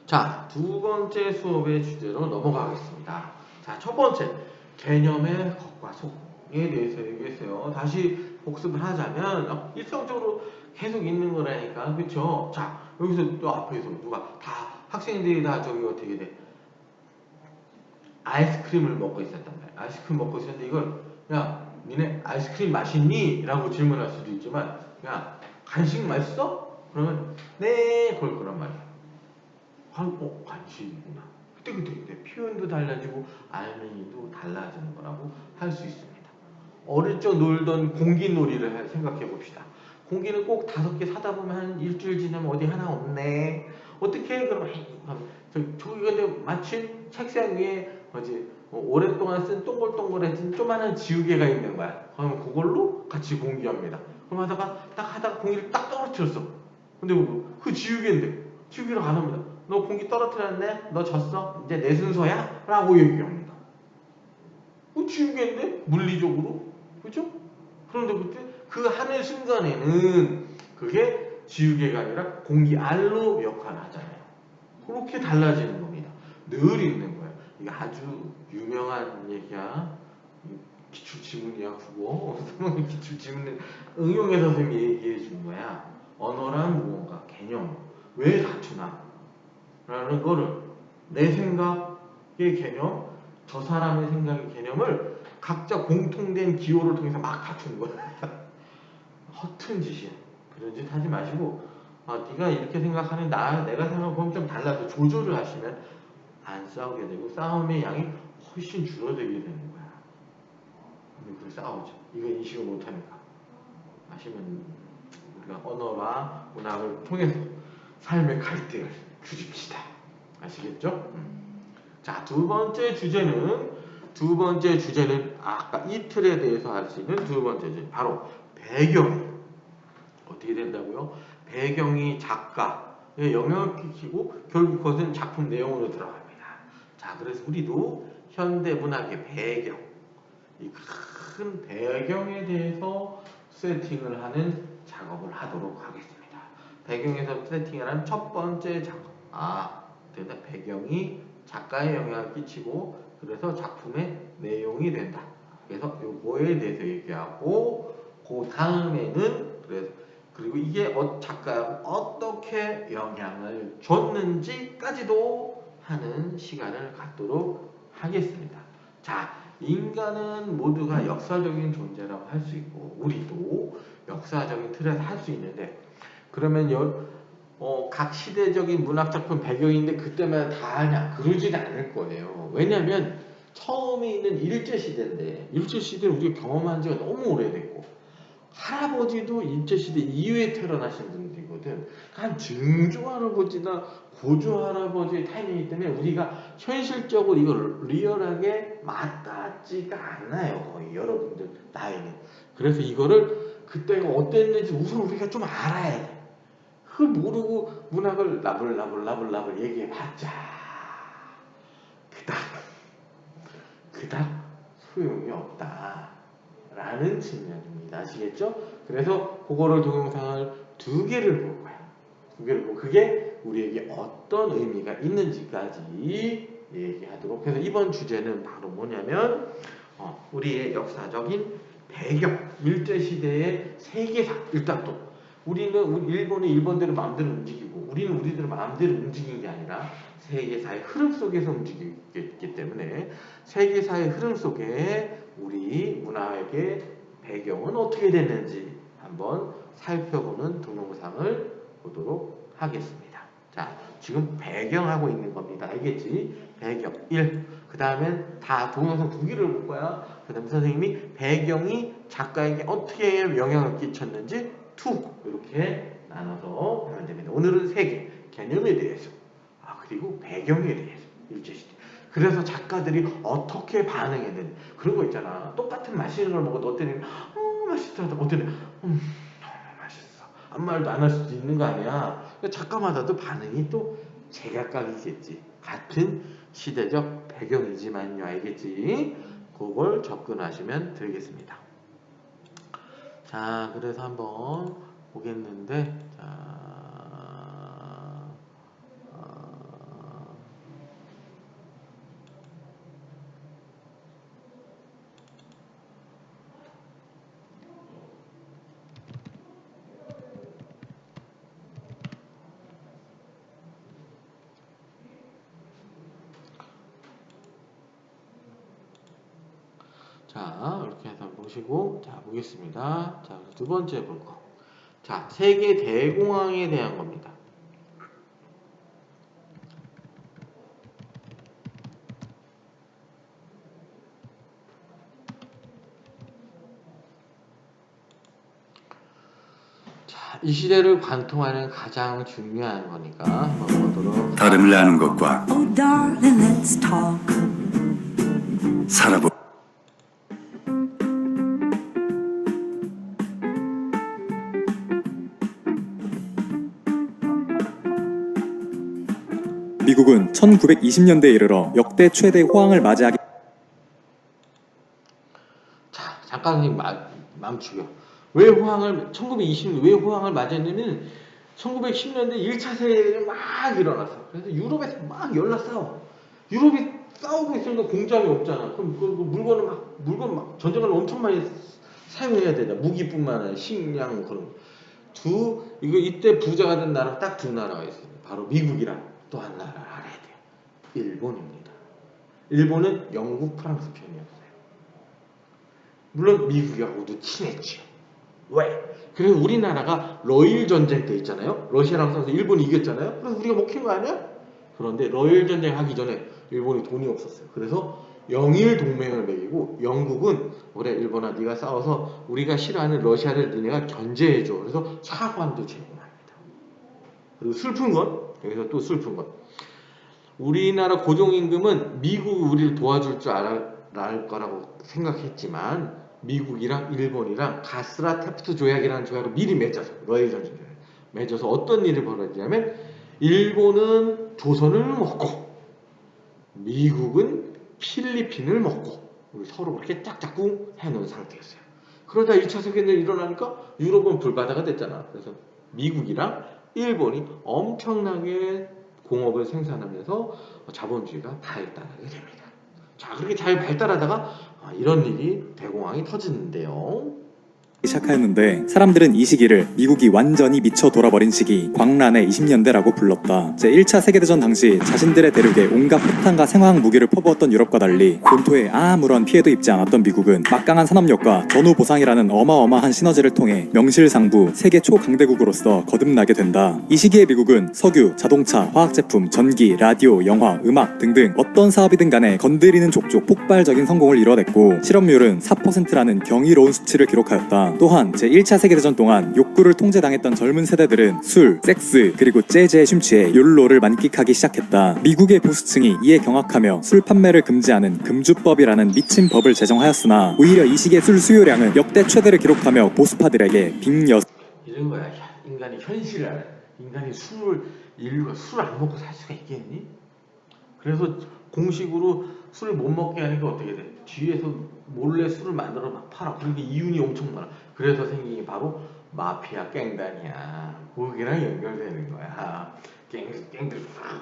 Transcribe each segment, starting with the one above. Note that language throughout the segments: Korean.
자, 두 번째 수업의 주제로 넘어가겠습니다. 자, 첫 번째, 개념의 겉과 속에 대해서 얘기했어요. 다시 복습을 하자면, 일상적으로 계속 있는 거라니까, 그쵸? 자, 여기서 또 앞에서 누가 다, 학생들이 다 저기 어떻게 돼? 아이스크림을 먹고 있었단 말이야. 아이스크림 먹고 있었는데 이걸, 야, 니네 아이스크림 맛있니? 라고 질문할 수도 있지만, 야, 간식 맛있어? 그러면, 네, 그럴 거란 말이야. 관심이구나. 그때 표현도 달라지고 알맹이도 달라지는 거라고 할 수 있습니다. 어릴 적 놀던 공기놀이를 생각해 봅시다. 공기는 꼭 5개 사다 보면 한 일주일 지나면 어디 하나 없네. 어떻게 해? 그러면 저기 근데 마침 책상 위에 오랫동안 쓴 동글동글해진 조그마한 지우개가 있는 거야. 그러면 그걸로 같이 공기합니다. 그럼 하다가 공기를 딱 떨어뜨렸어. 근데 그 지우개로 가능합니다. 너 공기 떨어뜨렸네? 너 졌어? 이제 내 순서야? 라고 얘기합니다. 지우개인데? 물리적으로? 그죠? 그런데 그때 그 하는 순간에는 그게 지우개가 아니라 공기알로 역할을 하잖아요. 그렇게 달라지는 겁니다. 늘 있는 거예요. 이게 아주 유명한 얘기야. 기출지문이야, 국어. 기출지문을 응용해서 선생님이 얘기해 준 거야. 언어란 무언가, 개념. 왜 다투나? 라는 거를 내 생각의 개념, 저 사람의 생각의 개념을 각자 공통된 기호를 통해서 막 다투는 거야. 허튼 짓이야. 그런 짓 하지 마시고 네가 이렇게 생각하는 내가 생각하면 좀 달라서 조절을 하시면 안 싸우게 되고 싸움의 양이 훨씬 줄어들게 되는 거야. 근데 그걸 싸우죠. 이거 인식을 못하니까. 하시면 우리가 언어와 문학을 통해서 삶의 갈등을 줄입시다. 아시겠죠? 자, 두 번째 주제는 아까 이틀에 대해서 할 수 있는 두 번째 주제, 바로 배경. 어떻게 된다고요? 배경이 작가에 영향을 끼치고 결국 그것은 작품 내용으로 들어갑니다. 자, 그래서 우리도 현대문학의 배경, 이 큰 배경에 대해서 세팅을 하는 작업을 하도록 하겠습니다. 배경에서 세팅을 하는 첫 번째 작업. 배경이 작가에 영향을 끼치고 그래서 작품의 내용이 된다. 그래서 요거에 대해서 얘기하고 그 다음에는 그리고 이게 작가가 어떻게 영향을 줬는지까지도 하는 시간을 갖도록 하겠습니다. 자, 인간은 모두가 역사적인 존재라고 할 수 있고 우리도 역사적인 틀에서 할 수 있는데 그러면 각 시대적인 문학작품 배경인데 그때마다 다 하냐? 그러진 않을 거예요. 왜냐하면 처음에 있는 일제시대인데 일제시대를 우리가 경험한 지가 너무 오래됐고 할아버지도 일제시대 이후에 태어나신 분들이거든. 한 증조할아버지나 고조할아버지의 타이밍이기 때문에 우리가 현실적으로 이걸 리얼하게 맞닿지가 않아요. 거의 여러분들 나이는. 그래서 이거를 그때가 어땠는지 우선 우리가 좀 알아야 돼. 그걸 모르고 문학을 나불나불 얘기해봤자 그닥 소용이 없다라는 측면입니다. 아시겠죠? 그래서 그거를 동영상을 2개를 볼 거야. 2개를 보고 그게 우리에게 어떤 의미가 있는지까지 얘기하도록 해서 이번 주제는 바로 뭐냐면 우리의 역사적인 배경, 일제시대의 세계사. 일단 또 우리는 일본이 일본대로 마음대로 움직이고 우리는 우리대로 마음대로 움직이는 게 아니라 세계사의 흐름 속에서 움직이기 때문에 세계사의 흐름 속에 우리 문화의 배경은 어떻게 됐는지 한번 살펴보는 동영상을 보도록 하겠습니다. 자, 지금 배경하고 있는 겁니다. 알겠지? 배경 1. 그 다음엔 다 동영상 2개를 볼 거야. 그 다음에 선생님이 배경이 작가에게 어떻게 영향을 끼쳤는지 2. 이렇게 나눠서 하면 됩니다. 오늘은 3개. 개념에 대해서. 그리고 배경에 대해서. 일제시대. 그래서 작가들이 어떻게 반응했는지. 그런 거 있잖아. 똑같은 맛있는 걸 먹어도 어떤 애는 맛있다. 어떤 애는 너무 맛있어. 아무 말도 안 할 수도 있는 거 아니야. 작가마다도 반응이 또 제각각이겠지. 같은 시대적 배경이지만요. 알겠지? 그걸 접근하시면 되겠습니다. 자, 그래서 한번 보겠는데, 자, 자, 이렇게 해서 보시고, 자, 보겠습니다. 자, 두 번째 볼 거. 자, 세계 대공황에 대한 겁니다. 자, 이 시대를 관통하는 가장 중요한 거니까 한번 보도록. 다름을 아는 것과 Oh, darling, let's talk. 살아보 미국은 1920년대에 이르러 역대 최대 호황을 맞이하기 자, 잠깐 멈추죠. 왜 호황을 1920년 왜 호황을 맞이했냐면 1910년대 1차 세계대전이 막 일어났어. 그래서 유럽에서 막 열나싸워. 유럽이 싸우고 있으니까 공장이 없잖아. 그럼 그 물건 막 전쟁을 엄청 많이 사용해야 되잖아. 무기뿐만 아니라 식량 그런 거. 이때 부자가 된 나라 딱 두 나라가 있어요. 바로 미국이랑 또 한 나라를 알아야 돼요. 일본입니다. 일본은 영국, 프랑스 편이었어요. 물론 미국하고도 친했죠. 왜? 그래서 우리나라가 러일 전쟁 때 있잖아요. 러시아랑 싸워서 일본이 이겼잖아요. 그래서 우리가 먹힌 거 아니야? 그런데 러일 전쟁 하기 전에 일본이 돈이 없었어요. 그래서 영일 동맹을 맺이고 영국은 그래 일본아 네가 싸워서 우리가 싫어하는 러시아를 니네가 견제해줘. 그래서 사관도 제공합니다. 그리고 슬픈 건 여기서 또 슬픈 건 우리나라 고종임금은 미국이 우리를 도와줄 줄 알 거라고 생각했지만 미국이랑 일본이랑 가스라 테프트 조약이라는 조약을 미리 맺어서 러일 전쟁 맺어서 어떤 일이 벌어지냐면 일본은 조선을 먹고 미국은 필리핀을 먹고 우리 서로 그렇게 짝짝꿍 해놓은 상태였어요. 그러다 2차 세계대전이 일어나니까 유럽은 불바다가 됐잖아. 그래서 미국이랑 일본이 엄청나게 공업을 생산하면서 자본주의가 발달하게 됩니다. 자, 그렇게 잘 발달하다가 이런 일이 대공황이 터지는데요. 시작하였는데 사람들은 이 시기를 미국이 완전히 미쳐 돌아버린 시기 광란의 20년대라고 불렀다. 제1차 세계대전 당시 자신들의 대륙에 온갖 폭탄과 생화학 무기를 퍼부었던 유럽과 달리 본토에 아무런 피해도 입지 않았던 미국은 막강한 산업력과 전후 보상이라는 어마어마한 시너지를 통해 명실상부 세계 초강대국으로서 거듭나게 된다. 이 시기에 미국은 석유, 자동차, 화학제품, 전기, 라디오, 영화, 음악 등등 어떤 사업이든 간에 건드리는 족족 폭발적인 성공을 이뤄냈고 실업률은 4%라는 경이로운 수치를 기록하였다. 또한 제1차 세계대전 동안 욕구를 통제당했던 젊은 세대들은 술, 섹스, 그리고 재즈에 심취해 욜로를 만끽하기 시작했다. 미국의 보수층이 이에 경악하며 술 판매를 금지하는 금주법이라는 미친 법을 제정하였으나 오히려 이 시기의 술 수요량은 역대 최대를 기록하며 보수파들에게 빅여 이런 거야. 야, 인간이 현실을 알아. 인간이 인류가 술을 안 먹고 살 수가 있겠니? 그래서 공식으로 술을 못 먹게 하니까 어떻게 돼? 뒤에서 몰래 술을 만들어 막 팔아. 그러니까 이윤이 엄청 많아. 그래서 생긴 게 바로 마피아 깽단이야. 거기랑 연결되는 거야. 깽들.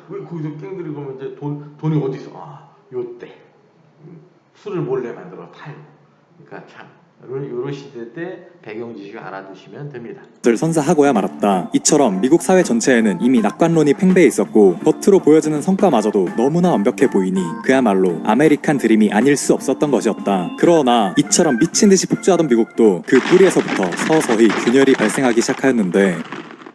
왜 거기서 깽들이 그러면 이제 돈이 어디 있어? 요때 술을 몰래 만들어 팔고. 그러니까 참 요런 시대 때 배경 지식을 알아두시면 됩니다. 를 선사하고야 말았다. 이처럼 미국 사회 전체에는 이미 낙관론이 팽배해 있었고 겉으로 보여지는 성과마저도 너무나 완벽해 보이니 그야말로 아메리칸 드림이 아닐 수 없었던 것이었다. 그러나 이처럼 미친 듯이 폭주하던 미국도 그 뿌리에서부터 서서히 균열이 발생하기 시작하였는데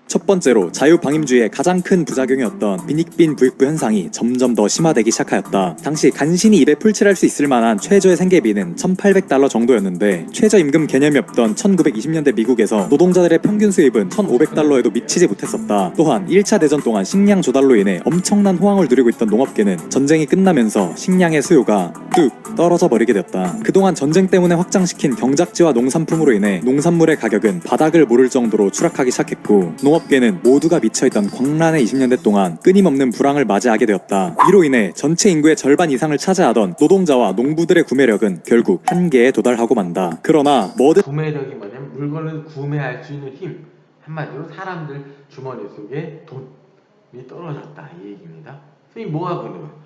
첫 번째로 자유방임주의의 가장 큰 부작용이었던 빈익빈 부익부 현상이 점점 더 심화되기 시작하였다. 당시 간신히 입에 풀칠할 수 있을 만한 최저의 생계비는 $1,800 정도였는데 최저임금 개념이 없던 1920년대 미국에서 노동자들의 평균 수입은 $1,500에도 미치지 못했었다. 또한 1차 대전 동안 식량 조달로 인해 엄청난 호황을 누리고 있던 농업계는 전쟁이 끝나면서 식량의 수요가 뚝 떨어져 버리게 되었다. 그동안 전쟁 때문에 확장시킨 경작지와 농산품으로 인해 농산물의 가격은 바닥을 모를 정도로 추락하기 시작했고 농업계는 모두가 미쳐있던 광란의 20년대 동안 끊임없는 불황을 맞이하게 되었다. 이로 인해 전체 인구의 절반 이상을 차지하던 노동자와 농부들의 구매력은 결국 한계에 도달하고 만다. 그러나 뭐든 구매력이 뭐냐면 물건을 구매할 수 있는 힘. 한마디로 사람들 주머니 속에 돈이 떨어졌다 이 얘기입니다. 선생님 뭐 하고 있는 거예요?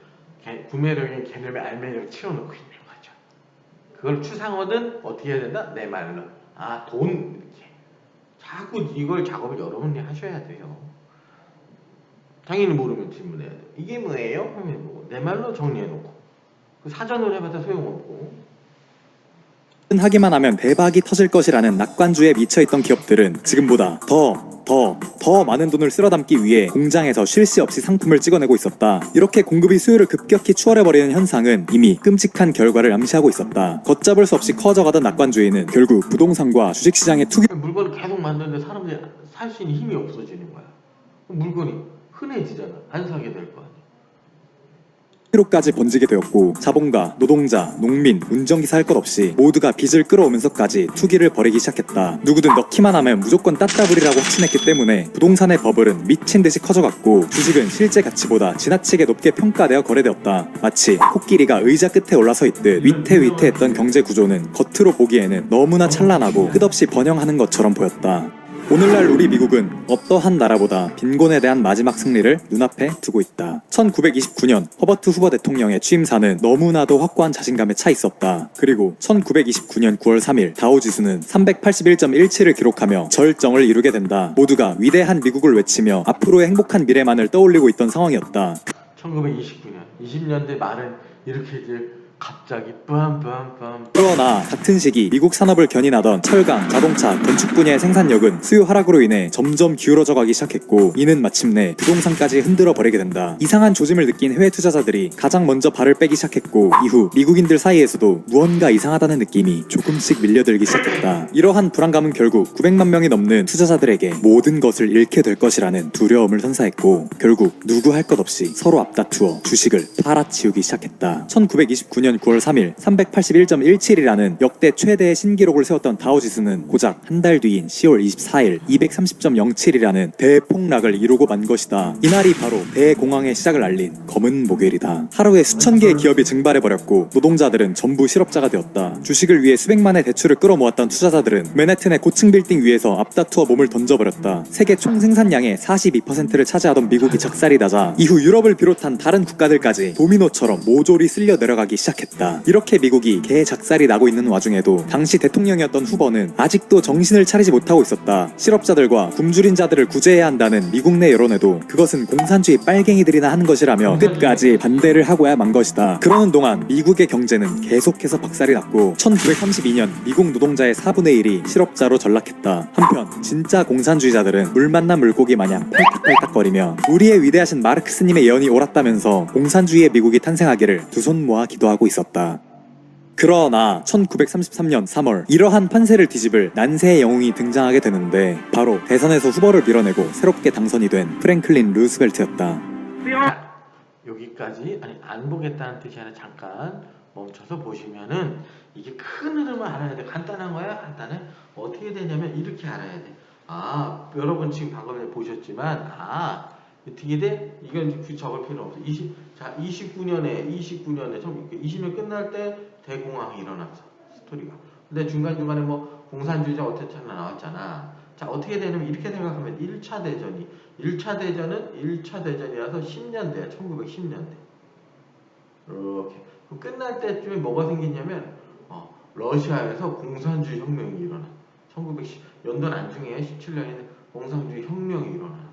구매력인 개념에 알매력을 채워놓고 있는 거죠. 그걸 추상어든 어떻게 해야 된다? 내 말로 돈 이렇게 자꾸 이걸 작업을 여러분이 하셔야 돼요. 당연히 모르면 질문해야 돼요. 이게 뭐예요? 하면 내 말로 정리해놓고 그 사전으로 해봤자 소용없고 하기만 하면 대박이 터질 것이라는 낙관주의에 미쳐있던 기업들은 지금보다 더 많은 돈을 쓸어담기 위해 공장에서 쉴 새 없이 상품을 찍어내고 있었다. 이렇게 공급이 수요를 급격히 추월해버리는 현상은 이미 끔찍한 결과를 암시하고 있었다. 걷잡을 수 없이 커져가던 낙관주의는 결국 부동산과 주식시장의 투기 물건을 계속 만드는데 사람들이 살 수 있는 힘이 없어지는 거야. 물건이 흔해지잖아. 안 사게 될 거 아니야. 로까지 번지게 되었고 자본가, 노동자, 농민, 운전기사 할 것 없이 모두가 빚을 끌어오면서까지 투기를 벌이기 시작했다. 누구든 넣기만 하면 무조건 따따블이라고 확신했기 때문에 부동산의 버블은 미친 듯이 커져갔고 주식은 실제 가치보다 지나치게 높게 평가되어 거래되었다. 마치 코끼리가 의자 끝에 올라서 있듯 위태위태했던 경제 구조는 겉으로 보기에는 너무나 찬란하고 끝없이 번영하는 것처럼 보였다. 오늘날 우리 미국은 어떠한 나라보다 빈곤에 대한 마지막 승리를 눈앞에 두고 있다. 1929년 허버트 후보 대통령의 취임사는 너무나도 확고한 자신감에 차 있었다. 그리고 1929년 9월 3일 다우지수는 381.17을 기록하며 절정을 이루게 된다. 모두가 위대한 미국을 외치며 앞으로의 행복한 미래만을 떠올리고 있던 상황이었다. 1929년, 20년대 말은 이렇게 이제 갑자기 빰빰빰. 그러나 같은 시기 미국 산업을 견인하던 철강, 자동차, 건축 분야의 생산력은 수요 하락으로 인해 점점 기울어져 가기 시작했고 이는 마침내 부동산까지 흔들어 버리게 된다. 이상한 조짐을 느낀 해외 투자자들이 가장 먼저 발을 빼기 시작했고 이후 미국인들 사이에서도 무언가 이상하다는 느낌이 조금씩 밀려들기 시작했다. 이러한 불안감은 결국 900만 명이 넘는 투자자들에게 모든 것을 잃게 될 것이라는 두려움을 선사했고 결국 누구 할 것 없이 서로 앞다투어 주식을 팔아치우기 시작했다. 1929년 9월 3일 381.17이라는 역대 최대의 신기록을 세웠던 다우지수는 고작 한 달 뒤인 10월 24일 230.07이라는 대폭락을 이루고 만 것이다. 이날이 바로 대공황의 시작을 알린 검은 목요일이다. 하루에 수천 개의 기업이 증발해버렸고 노동자들은 전부 실업자가 되었다. 주식을 위해 수백만의 대출을 끌어모았던 투자자들은 맨해튼의 고층 빌딩 위에서 앞다투어 몸을 던져버렸다. 세계 총 생산량의 42%를 차지하던 미국이 작살이 나자 이후 유럽을 비롯한 다른 국가들까지 도미노처럼 모조리 쓸려 내려가기 시작했다. 이렇게 미국이 개작살이 나고 있는 와중에도 당시 대통령이었던 후보는 아직도 정신을 차리지 못하고 있었다. 실업자들과 굶주린 자들을 구제해야 한다는 미국 내 여론에도 그것은 공산주의 빨갱이들이나 하는 것이라며 끝까지 반대를 하고야 만 것이다. 그러는 동안 미국의 경제는 계속해서 박살이 났고 1932년 미국 노동자의 4분의 1이 실업자로 전락했다. 한편 진짜 공산주의자들은 물 만난 물고기 마냥 팔딱팔딱거리며 우리의 위대하신 마르크스님의 예언이 옳았다면서 공산주의의 미국이 탄생하기를 두 손 모아 기도하고 있었다. 그러나 1933년 3월 이러한 판세를 뒤집을 난세의 영웅이 등장하게 되는데 바로 대선에서 후보를 밀어내고 새롭게 당선이 된 프랭클린 루스벨트였다. 자, 여기까지 안 보겠다는 뜻이 아니라 잠깐 멈춰서 보시면은 이게 큰 흐름을 알아야 돼. 간단한 거야? 간단해? 어떻게 되냐면 이렇게 알아야 돼. 아, 여러분 지금 방금 전에 보셨지만 어떻게 돼? 이건 굳이 적을 필요 없어. 29년에 20년 끝날 때 대공황이 일어났어. 스토리가. 근데 중간중간에 뭐 공산주의자 어떻게 하나 나왔잖아. 자, 어떻게 되냐면 이렇게 생각하면 1차 대전은 1차 대전이라서 10년대야. 1910년대. 이렇게. 그 끝날 때쯤에 뭐가 생기냐면 러시아에서 공산주의 혁명이 일어나. 1910 연도 안중에 17년에 공산주의 혁명이 일어나.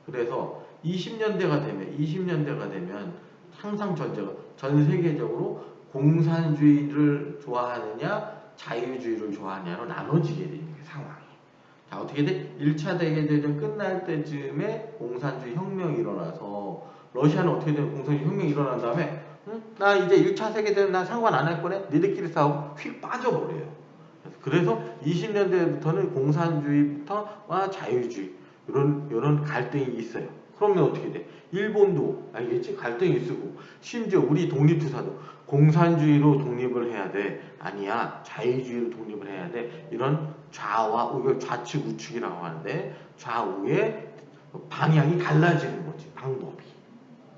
그래서 20년대가 되면 항상 전 세계적으로 공산주의를 좋아하느냐 자유주의를 좋아하느냐로 나눠지게 되는 게 상황이. 자, 어떻게 돼? 1차 대전 끝날 때쯤에 공산주의 혁명이 일어나서 러시아는 어떻게 되면 공산주의 혁명이 일어난 다음에 나 이제 1차 세계대전 나 상관 안 할 거네? 니들끼리 싸우고 휙 빠져버려요. 그래서 20년대부터는 공산주의부터 자유주의 이런 갈등이 있어요. 그러면 어떻게 돼? 일본도 알겠지? 갈등이 있고 심지어 우리 독립투사도 공산주의로 독립을 해야 돼. 아니야. 자유주의로 독립을 해야 돼. 이런 좌와 우격 좌측 우측이라고 하는데 좌우의 방향이 달라지는 거지. 방법이.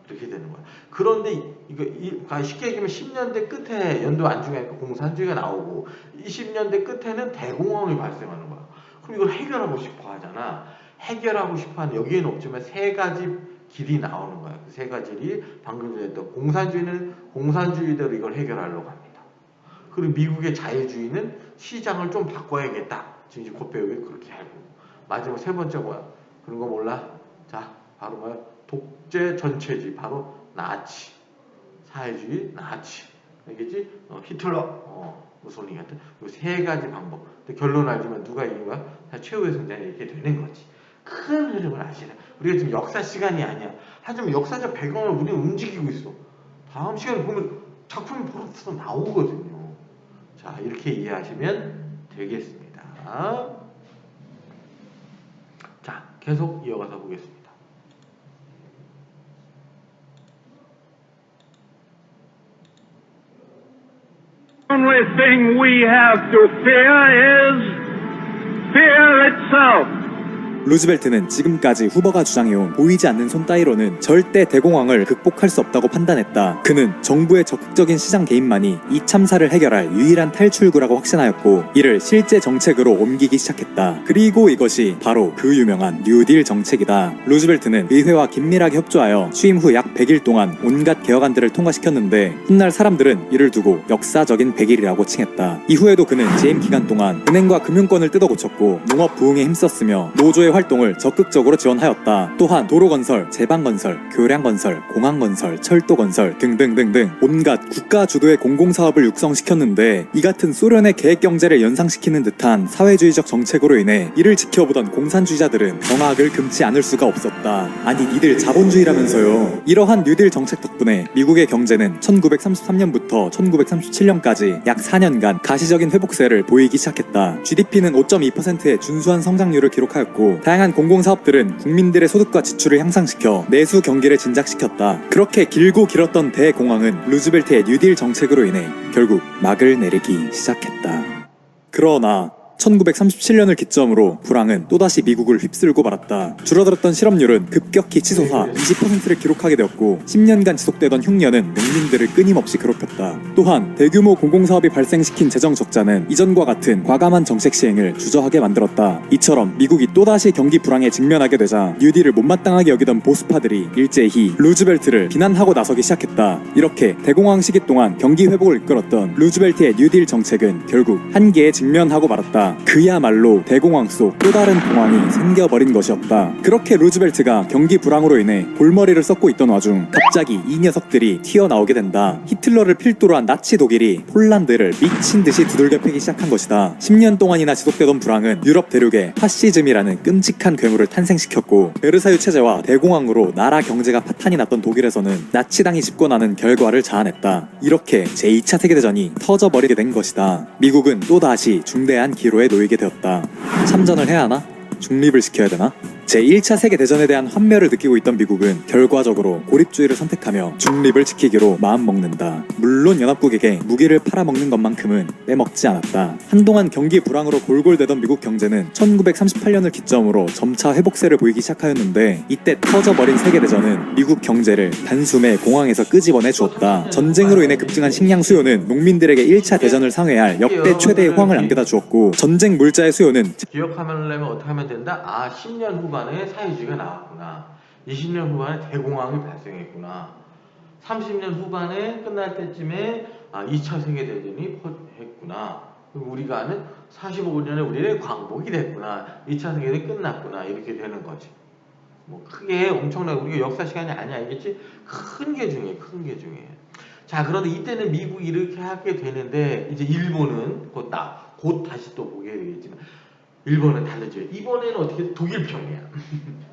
이렇게 되는 거야. 그런데 그러니까 쉽게 얘기하면 10년대 끝에 연도 안중에 공산주의가 나오고 20년대 끝에는 대공황이 발생하는 거야. 그럼 이걸 해결하고 싶어 하잖아. 해결하고 싶어 하는 여기에는 없지만 세 가지 길이 나오는 거야. 그 세 가지 길이 방금 전에 했던 공산주의는 공산주의대로 이걸 해결하려고 합니다. 그리고 미국의 자유주의는 시장을 좀 바꿔야겠다. 지금 이제 곧 배우게 그렇게 알고. 마지막 세 번째 뭐야? 그런 거 몰라? 자, 바로 뭐야? 독재 전체주의. 바로 나치. 사회주의 나치. 알겠지? 히틀러. 무솔리니 같은 이 세 가지 방법. 근데 결론 알지만 누가 이긴 거야? 다 최후의 승자는 이렇게 되는 거지. 큰 흐름을 아시라. 우리가 지금 역사 시간이 아니야. 하지만 역사적 배경을 우리는 움직이고 있어. 다음 시간에 보면 작품이 벌써 나오거든요. 자, 이렇게 이해하시면 되겠습니다. 자, 계속 이어가서 보겠습니다. only thing we have to fear is fear itself. 루즈벨트는 지금까지 후보가 주장해온 보이지 않는 손 따위로는 절대 대공황을 극복할 수 없다고 판단했다. 그는 정부의 적극적인 시장 개입만이 이 참사를 해결할 유일한 탈출구라고 확신하였고 이를 실제 정책으로 옮기기 시작했다. 그리고 이것이 바로 그 유명한 뉴딜 정책이다. 루즈벨트는 의회와 긴밀하게 협조하여 취임 후 약 100일 동안 온갖 개혁안들을 통과시켰는데 훗날 사람들은 이를 두고 역사적인 100일이라고 칭했다. 이후에도 그는 재임 기간 동안 은행과 금융권을 뜯어고쳤고 농업 부흥에 힘썼으며 노조의 활동을 적극적으로 지원하였다. 또한 도로건설, 제방건설, 교량건설, 공항건설, 철도건설 등등등등 온갖 국가 주도의 공공사업을 육성시켰는데 이 같은 소련의 계획경제를 연상시키는 듯한 사회주의적 정책으로 인해 이를 지켜보던 공산주의자들은 경악을 금치 않을 수가 없었다. 아니 니들 자본주의라면서요. 이러한 뉴딜 정책 덕분에 미국의 경제는 1933년부터 1937년까지 약 4년간 가시적인 회복세를 보이기 시작했다. GDP는 5.2%의 준수한 성장률을 기록하였고 다양한 공공사업들은 국민들의 소득과 지출을 향상시켜 내수 경기를 진작시켰다. 그렇게 길고 길었던 대공황은 루즈벨트의 뉴딜 정책으로 인해 결국 막을 내리기 시작했다. 그러나 1937년을 기점으로 불황은 또다시 미국을 휩쓸고 말았다. 줄어들었던 실업률은 급격히 치솟아 20%를 기록하게 되었고 10년간 지속되던 흉년은 농민들을 끊임없이 괴롭혔다. 또한 대규모 공공사업이 발생시킨 재정 적자는 이전과 같은 과감한 정책 시행을 주저하게 만들었다. 이처럼 미국이 또다시 경기 불황에 직면하게 되자 뉴딜을 못마땅하게 여기던 보수파들이 일제히 루즈벨트를 비난하고 나서기 시작했다. 이렇게 대공황 시기 동안 경기 회복을 이끌었던 루즈벨트의 뉴딜 정책은 결국 한계에 직면하고 말았다. 그야말로 대공황 속 또 다른 공황이 생겨버린 것이었다. 그렇게 루즈벨트가 경기 불황으로 인해 골머리를 썩고 있던 와중 갑자기 이 녀석들이 튀어나오게 된다. 히틀러를 필두로 한 나치 독일이 폴란드를 미친듯이 두들겨 패기 시작한 것이다. 10년 동안이나 지속되던 불황은 유럽 대륙에 파시즘이라는 끔찍한 괴물을 탄생시켰고 베르사유 체제와 대공황으로 나라 경제가 파탄이 났던 독일에서는 나치당이 집권하는 결과를 자아냈다. 이렇게 제2차 세계대전이 터져버리게 된 것이다. 미국은 또다시 중대한 기로에 놓이게 되었다. 참전을 해야 하나? 중립을 시켜야 되나? 제1차 세계대전에 대한 환멸을 느끼고 있던 미국은 결과적으로 고립주의를 선택하며 중립을 지키기로 마음먹는다. 물론 연합국에게 무기를 팔아먹는 것만큼은 빼먹지 않았다. 한동안 경기 불황으로 골골대던 미국 경제는 1938년을 기점으로 점차 회복세를 보이기 시작하였는데 이때 터져버린 세계대전은 미국 경제를 단숨에 공황에서 끄집어내 주었다. 전쟁으로 인해 급증한 식량 수요는 농민들에게 1차 대전을 상회할 역대 최대의 호황을 안겨다 주었고 전쟁 물자의 수요는 기억하려면 어떻게 하면 된다? 아, 10년 후반에 사회주의가 나왔구나. 20년 후반에 대공황이 발생했구나. 30년 후반에 끝날 때쯤에 2차 세계대전이 했구나. 우리가 아는 45년에 우리는 광복이 됐구나. 2차 세계대전이 끝났구나. 이렇게 되는 거지. 뭐 크게 엄청나게 우리가 역사 시간이 아니야 알겠지? 큰 게 중요해. 큰 게 중요해. 자, 그런데 이때는 미국이 이렇게 하게 되는데 이제 일본은 곧 다시 또 보게 되겠지만 일본은 달라져. 이번에는 어떻게 독일 편이야.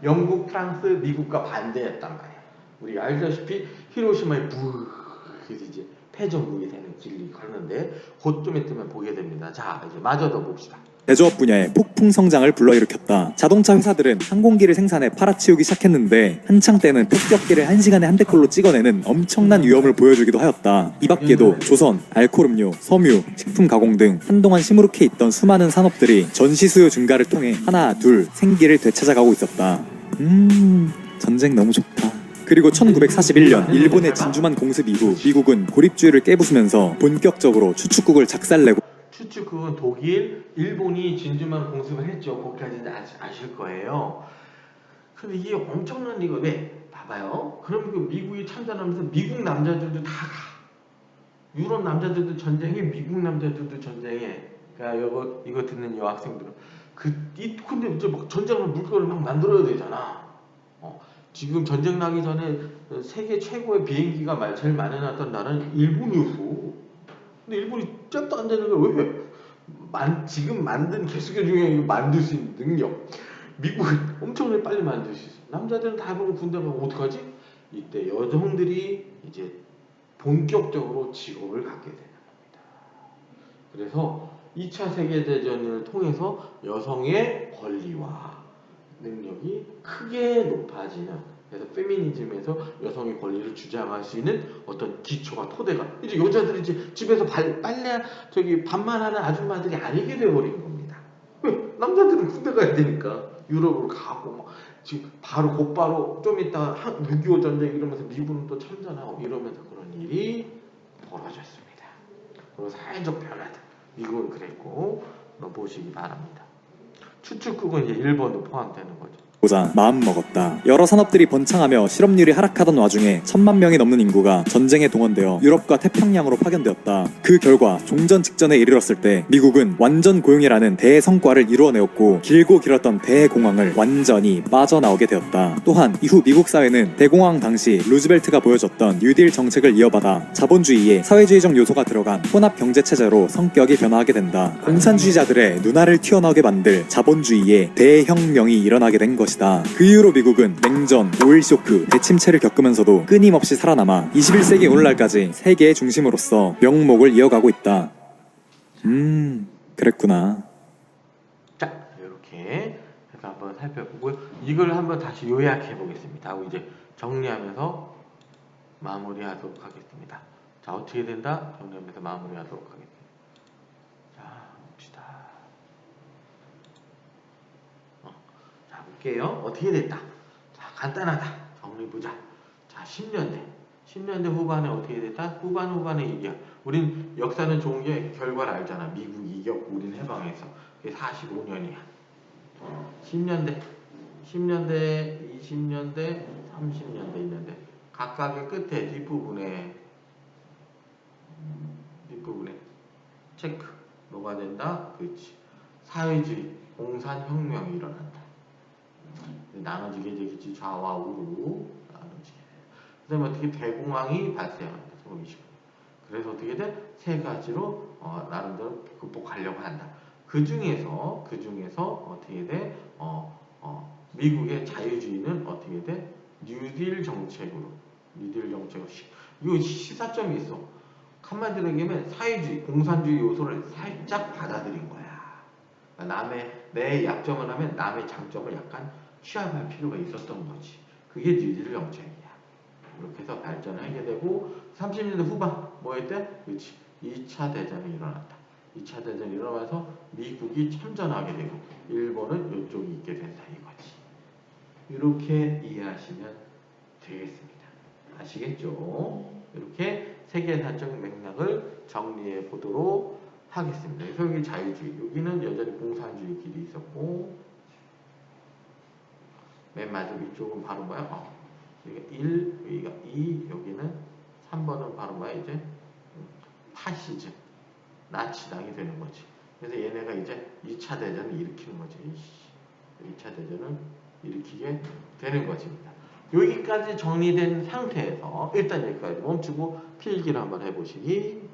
영국, 프랑스, 미국과 반대였단 말이야. 우리가 알다시피 히로시마에 그래서 이제 패전국이 되는 길이 걷는데 곧 좀 있으면 보게 됩니다. 자, 이제 마저 더 봅시다. 제조업 분야의 폭풍 성장을 불러일으켰다. 자동차 회사들은 항공기를 생산해 팔아치우기 시작했는데 한창 때는 폭격기를 1시간에 한 대꼴로 찍어내는 엄청난 위험을 보여주기도 하였다. 이 밖에도 조선, 알코올음료, 섬유, 식품 가공 등 한동안 시무룩해 있던 수많은 산업들이 전시 수요 증가를 통해 하나 둘 생기를 되찾아가고 있었다. 전쟁 너무 좋다. 그리고 1941년 일본의 진주만 공습 이후 미국은 고립주의를 깨부수면서 본격적으로 추축국을 작살내고 추측은 독일, 일본이 진주만 공습을 했죠. 거기까지 아실 거예요. 근데 이게 엄청난 이거 왜? 봐봐요. 그럼 그 미국이 참전하면서 미국 남자들도 다 가. 유럽 남자들도 전쟁해, 미국 남자들도 전쟁해. 그러니까 이거 듣는 여학생들은 근데 이제 막 전쟁을 물꼬를 막 만들어야 되잖아. 지금 전쟁 나기 전에 세계 최고의 비행기가 제일 많이 났던 나라는 일본이었어. 근데 일본이 꼼짝도 안 되는 걸 왜? 지금 만든 개수교 중에 만들 수 있는 능력. 미국은 엄청나게 빨리 만들 수 있어. 남자들은 다 보고 군대 가고 어떡하지? 이때 여성들이 이제 본격적으로 직업을 갖게 되는 겁니다. 그래서 2차 세계대전을 통해서 여성의 권리와 능력이 크게 높아지는, 그래서 페미니즘에서 여성의 권리를 주장할 수 있는 어떤 기초가, 토대가, 이제 여자들이 이제 집에서 빨래 밥만 하는 아줌마들이 아니게 되어버린 겁니다. 왜? 남자들은 군대 가야 되니까 유럽으로 가고 막 지금 바로 곧바로 좀 이따 6.25 전쟁 이러면서 미군은 또 참전하고 이러면서 그런 일이 벌어졌습니다. 그리고 사회적 변화다. 미국은 그랬고 보시기 바랍니다. 추측국은 이제 일본도 포함되는 거죠. 보자 마음 먹었다. 여러 산업들이 번창하며 실업률이 하락하던 와중에 1,000만 명이 넘는 인구가 전쟁에 동원되어 유럽과 태평양으로 파견되었다. 그 결과 종전 직전에 이르렀을 때 미국은 완전 고용이라는 대성과를 이루어내었고 길고 길었던 대공황을 완전히 빠져나오게 되었다. 또한 이후 미국 사회는 대공황 당시 루즈벨트가 보여줬던 뉴딜 정책을 이어받아 자본주의에 사회주의적 요소가 들어간 혼합 경제 체제로 성격이 변화하게 된다. 공산주의자들의 눈알을 튀어나오게 만들 자본주의의 대혁명이 일어나게 된 것이다. 그 이후로 미국은 냉전, 오일 쇼크, 대침체를 겪으면서도 끊임없이 살아남아 21세기 오늘날까지 세계의 중심으로서 명목을 이어가고 있다. 그랬구나. 자, 이렇게 해서 한번 살펴보고요. 이걸 한번 다시 요약해 보겠습니다. 하고 이제 정리하면서 마무리하도록 하겠습니다. 자, 어떻게 된다? 정리하면서 마무리하도록 하겠습니다. 자, 봅시다. 자, 볼게요. 어떻게 됐다? 자, 간단하다. 정리해보자. 자, 10년대 후반에 어떻게 됐다? 후반의 일이야. 우린 역사는 좋은 게 결과를 알잖아. 미국 이겼고 우린 해방해서. 그게 45년이야. 10년대, 20년대, 30년대 있는데 각각의 끝에 뒷부분에 체크. 뭐가 된다? 그렇지. 사회주의, 공산혁명이 일어난다. 나눠지게 되겠지. 좌와 우로 나눠지게. 그 다음에 어떻게 대공황이 발생한다. 그래서 어떻게 돼? 세 가지로 나름대로 극복하려고 한다. 그 중에서 어떻게 돼? 미국의 자유주의는 어떻게 돼? 뉴딜 정책으로. 이거 시사점이 있어. 한마디로 얘기하면 사회주의, 공산주의 요소를 살짝 받아들인 거야. 그러니까 내 약점을 하면 남의 장점을 약간 취합할 필요가 있었던 거지. 그게 뉴딜 정책이야. 이렇게 해서 발전을 하게 되고 30년대 후반 뭐였대? 그렇지. 2차 대전이 일어났다. 2차 대전이 일어나서 미국이 참전하게 되고 일본은 이쪽이 있게 된다 이거지. 이렇게 이해하시면 되겠습니다. 아시겠죠? 이렇게 세계사적 맥락을 정리해 보도록 하겠습니다. 여기 자유주의, 여기는 여전히 공산주의 길이 있었고 맨 마지막 이쪽은 바로 뭐야? 여기가 1, 여기가 2, 여기는 3번은 바로 뭐야 이제? 파시즘, 나치당이 되는 거지. 그래서 얘네가 이제 2차 대전을 일으키는 거지. 2차 대전을 일으키게 되는 것입니다. 여기까지 정리된 상태에서 일단 여기까지 멈추고 필기를 한번 해보시기 바랍니다.